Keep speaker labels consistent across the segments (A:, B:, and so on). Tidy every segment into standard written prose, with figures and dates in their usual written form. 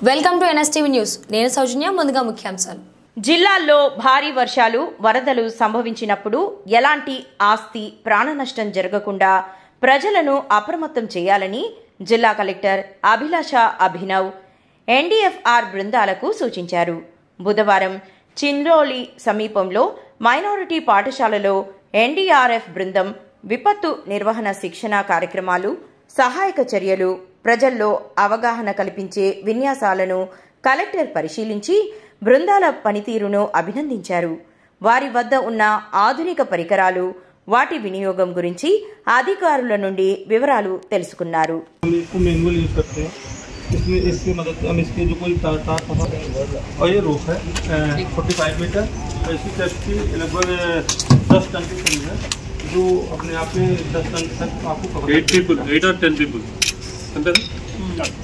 A: Welcome to NSTV news. నేను సౌజన్య. ముందుగా ముఖ్యాంశాలు.
B: జిల్లాల్లో భారీ వర్షాలు, వరదలు సంభవించినప్పుడు ఎలాంటి ఆస్తి, ప్రాణ నష్టం జరగకుండా ప్రజలను అప్రమత్తం చేయాలని జిల్లా కలెక్టర్ అభిలాష అభినవ్ ఎన్డీఎఫ్ఆర్ బృందాలకు సూచించారు. బుధవారం చింద్రోలి సమీపంలో మైనారిటీ పాఠశాలలో ఎన్డీఆర్ఎఫ్ బృందం విపత్తు నిర్వహణ శిక్షణ కార్యక్రమాలు, సహాయక చర్యలు, ప్రజల్లో అవగాహన కల్పించే విన్యాసాలను కలెక్టర్ పరిశీలించి బృందాల పనితీరును అభినందించారు. వారి వద్ద ఉన్న ఆధునిక పరికరాలు, వాటి వినియోగం గురించి అధికారుల నుండి వివరాలు తెలుసుకున్నారు.
C: जो अपने आप में 10 टन तक आपको कवर 8 people 8 or 10 people अंदर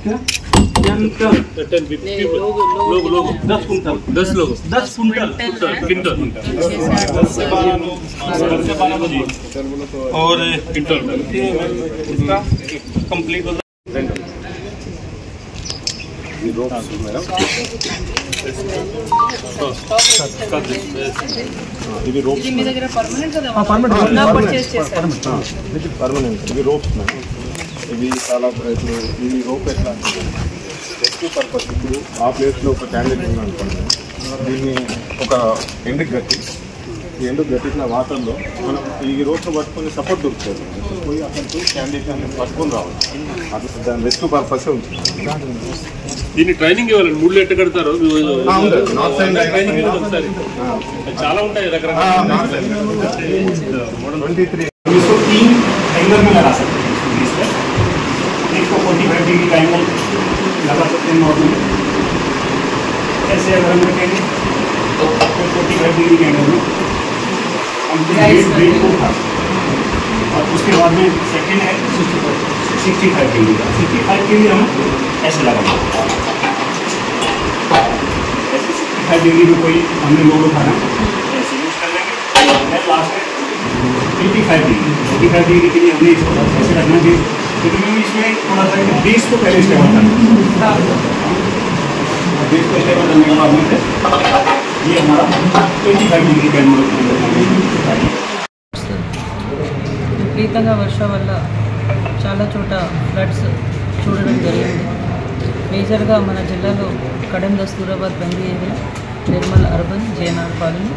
C: क्या 10 people लोग 10 कुंटल 10 लोग 10 कुंटल क्विंटल से 12 लोग और क्विंटल इसका कंप्लीट हो
D: ఇవి రోప్స్ మీ దగ్గర పర్మనెంట్ కదా పర్చేస్ చేశారు పర్మనెంట్ ఇవి రోప్స్ ఇవి చాలా ఇప్పుడు ఈ రోప్ ఎట్లా రెస్క్యూ పర్పస్ ఇప్పుడు ఆ ప్లేస్లో ఒక క్యాండిడేట్ ఉందనుకోండి, దీన్ని ఒక ఎండుకు గట్టి ఈ ఎండుకు గట్టిన వాటర్లో మనం ఈ రోప్ను పట్టుకొని సపోర్ట్ దొరుకుతుంది, పోయి అక్కడికి క్యాండిడేట్ అనేది పట్టుకొని రావాలి. అట్లా దాని రెస్క్యూ పర్పస్ ఉంటుంది.
C: దీన్ని ట్రైనింగ్ ఇవ్వాలండి. మూడు ఎట్టు కడతారు చాలా ఉంటాయి రకరకాల.
E: इसको 3 एंगल में लगा सकते हैं. एक को 45 डिग्री का एंगल लगा सकते हैं नॉर्मली. ऐसे अगर हम रखेंगे तो 45 डिग्री के एंगल में हम ब्रेक को उठा, और उसके बाद में सेकेंड है 65 डिग्री का. 65 के लिए हम ऐसे लगाएंगे. ऐसे 65 डिग्री में कोई हमने लोड उठाना ऐसे यूज कर लेंगे. लास्ट में 85 डिग्री के लिए हमने इसको ऐसे रखना चाहिए, क्योंकि इसमें थोड़ा सा बेस को पहले स्टेबल करना है. बेस को स्टेबल करने के बाद में ये हमारा 25 डिग्री का
F: విపరీతంగా వర్షం వల్ల చాలా చోట ఫ్లడ్స్ చూడడం జరిగింది. మేజర్గా మన జిల్లాలో కడెం దస్తూరాబాద్ బందీ area, Nirmal urban, JNR colony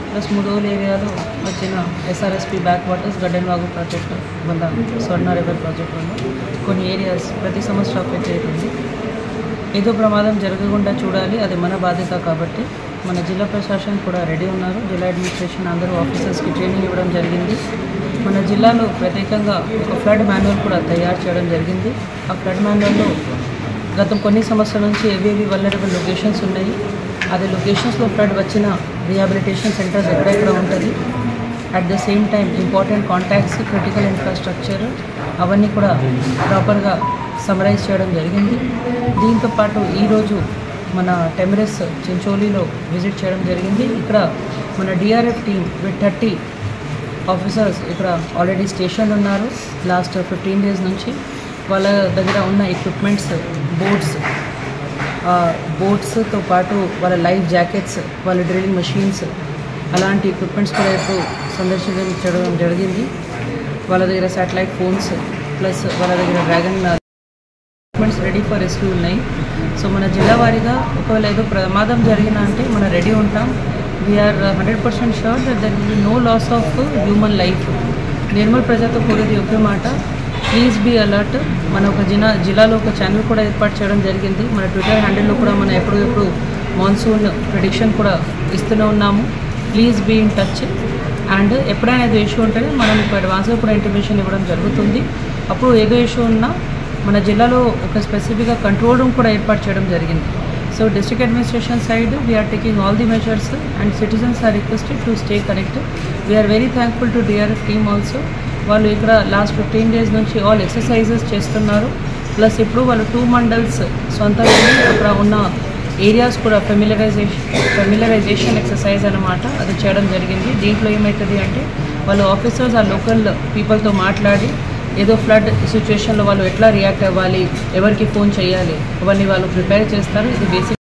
F: plus Mudhol ఏరియాలో వచ్చిన ఎస్ఆర్ఎస్పీ బ్యాక్ వాటర్స్ గడ్డెన్వాగు ప్రాజెక్టు వల్ల, స్వర్ణ రివర్ ప్రాజెక్ట్ వల్ల కొన్ని ఏరియాస్ ప్రతి సంవత్సరం అఫెక్ట్ అవుతుంది. ఏదో ప్రమాదం జరగకుండా చూడాలి, అది మన బాధ్యత. కాబట్టి మన జిల్లా ప్రశాసన కూడా రెడీ ఉన్నారు. జిల్లా అడ్మినిస్ట్రేషన్ అందరూ ఆఫీసర్స్కి ట్రైనింగ్ ఇవ్వడం జరిగింది. మన జిల్లాలో ప్రత్యేకంగా ఒక ఫ్లడ్ మాన్యువల్ కూడా తయారు చేయడం జరిగింది. ఆ ఫ్లడ్ మాన్యువల్లో గత కొన్ని సంవత్సరాల నుంచి ఏవేవి వల్నరబుల్ లొకేషన్స్ ఉన్నాయి, అదే లొకేషన్స్లో ఫ్లడ్ వచ్చిన రిహాబిలిటేషన్ సెంటర్స్ ఎక్కడెక్కడ ఉంటుంది, at the same time important contacts, critical infrastructure అవన్నీ కూడా ప్రాపర్గా సమరైజ్ చేయడం జరిగింది. దీంతోపాటు ఈరోజు మన టెమిరస్ చించోలీలో విజిట్ చేయడం జరిగింది. ఇక్కడ మన డిఆర్ఎఫ్ టీమ్ విత్ 30 ఆఫీసర్స్ ఇక్కడ ఆల్రెడీ స్టేషన్ ఉన్నారు. లాస్ట్ 15 డేస్ నుంచి వాళ్ళ దగ్గర ఉన్న ఎక్విప్మెంట్స్, బోట్స్తో పాటు వాళ్ళ లైఫ్ జాకెట్స్, వాళ్ళ డ్రిల్లింగ్ మెషిన్స్, అలాంటి ఎక్విప్మెంట్స్ కూడా ఇప్పుడు సందర్శించడం జరిగింది. వాళ్ళ దగ్గర శాటిలైట్ ఫోన్స్ ప్లస్ వాళ్ళ దగ్గర dragon equipments ready for rescue ఉన్నాయి. సో మన జిల్లా వారీగా ఒకవేళ ఏదో ప్రమాదం జరిగినా అంటే మనం రెడీ ఉంటాం. We are 100% sure that there will be no loss of human life. Nirmal ప్రజలతో కోరేది ఒకే మాట, ప్లీజ్ బీ అలర్ట్. మన ఒక జిల్లాలో ఒక ఛానల్ కూడా ఏర్పాటు చేయడం జరిగింది. మన ట్విట్టర్ హ్యాండిల్లో కూడా మనం ఎప్పుడు మాన్సూన్ ప్రిడిక్షన్ కూడా ఇస్తూనే ఉన్నాము. Please be in touch. And ఎప్పుడైనా ఏదో ఇష్యూ ఉంటే మనం ఇప్పుడు అడ్వాన్స్గా కూడా ఇంటిమేషన్ ఇవ్వడం జరుగుతుంది. అప్పుడు ఏదో ఇష్యూ ఉన్నా మన జిల్లాలో ఒక స్పెసిఫిక్గా కంట్రోల్ రూమ్ కూడా ఏర్పాటు చేయడం జరిగింది. So district administration side we are taking all the measures and citizens are requested to stay connected. We are very thankful to DRF team also. వాళ్ళు ఇక్కడ లాస్ట్ 15 డేస్ నుంచి ఆల్ ఎక్సర్సైజెస్ చేస్తున్నారు. ప్లస్ ఇప్పుడు వాళ్ళు 2 మండల్స్ సొంతంగా అక్కడ ఉన్న ఏరియాస్ కూడా ఫెమిలరైజేషన్ ఎక్సర్సైజ్ అన్నమాట, అది చేయడం జరిగింది. దీంట్లో ఏమవుతుంది అంటే వాళ్ళు ఆఫీసర్స్ ఆ లోకల్ పీపుల్తో మాట్లాడి ఏదో ఫ్లడ్ సిచ్యువేషన్లో వాళ్ళు ఎట్లా రియాక్ట్ అవ్వాలి, ఎవరికి ఫోన్ చేయాలి, అవన్నీ వాళ్ళు ప్రిపేర్ చేస్తారు. ఇది బేసిక్